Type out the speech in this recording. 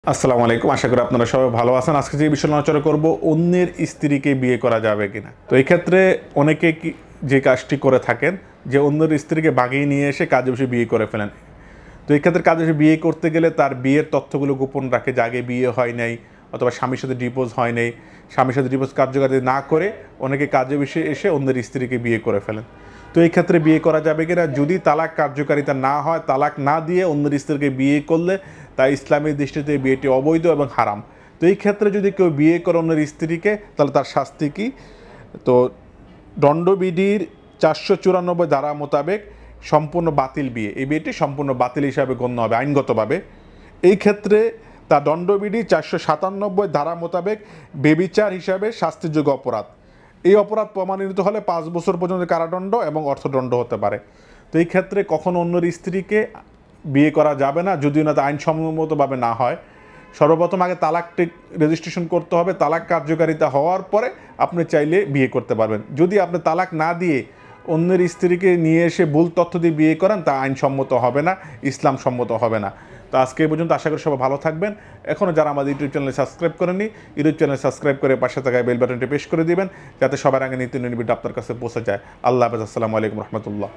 আসসালামু আলাইকুম। আশা করি আপনারা সবাই ভালো আছেন। আজকে যে বিষয়ে আলোচনা করব, অন্যের স্ত্রীকে বিয়ে করা যাবে কিনা। তো এই ক্ষেত্রে অনেকে যে কাজটি করে থাকেন, যে অন্যের স্ত্রীকে বাগিয়ে নিয়ে এসে কাজে বসে বিয়ে করে ফেলেন। তো এই ক্ষেত্রে কাজে বসে বিয়ে করতে গেলে তার বিয়ের তথ্যগুলো গোপন রাখে, যে আগে বিয়ে হয় নাই অথবা স্বামীর সাথে ডিভোর্স হয় নাই। স্বামীর সাথে ডিভোর্স কার্যকারী না করে অনেকে কাজে বসে এসে অন্যের স্ত্রীকে বিয়ে করে ফেলেন। তো এই ক্ষেত্রে বিয়ে করা যাবে কিনা, যদি তালাক কার্যকারিতা না হয়, তালাক না দিয়ে অন্যের স্ত্রীকে বিয়ে করলে তা ইসলামের দৃষ্টিতে বিয়েটি অবৈধ এবং হারাম। তো এই ক্ষেত্রে যদি কেউ বিয়ে করে অন্যের স্ত্রীকে, তাহলে তার শাস্তি কী? তো দণ্ডবিধির 494 ধারা মোতাবেক সম্পূর্ণ বাতিল বিয়ে, এই বিয়েটি সম্পূর্ণ বাতিল হিসাবে গণ্য হবে আইনগতভাবে। এই ক্ষেত্রে তার দণ্ডবিধি 497 ধারা মোতাবেক বেবিচার হিসাবে শাস্তিযোগ্য অপরাধ। এই অপরাধ প্রমাণিত হলে 5 বছর পর্যন্ত কারাদণ্ড এবং অর্থদণ্ড হতে পারে। তো এই ক্ষেত্রে কখনো অন্যের স্ত্রীকে বিয়ে করা যাবে না, যদিও না আইনসম্মতভাবে না হয়। সর্বপ্রথম আগে তালাকটি রেজিস্ট্রেশন করতে হবে। তালাক কার্যকারিতা হওয়ার পরে আপনি চাইলে বিয়ে করতে পারবেন। যদি আপনি তালাক না দিয়ে অন্যের স্ত্রীকে নিয়ে এসে ভুল তথ্য দিয়ে বিয়ে করেন, তা আইনসম্মত হবে না, ইসলাম সম্মত হবে না। তো আজকে এই পর্যন্ত। আশা করি সবাই ভালো থাকবেন। এখনও যারা আমাদের ইউটিউব চ্যানেলে সাবস্ক্রাইব করেননি, ইউটিউব চ্যানেল সাবস্ক্রাইব করে পাশে থাকা বেল বাটনটি প্রেস করে দিবেন, যাতে সবার আগে নিত্য নতুন ভিডিও আপনার কাছে পৌঁছে যায়। আল্লাহ হাফেজ। আসসালামু আলাইকুম রহমতুল্লাহ।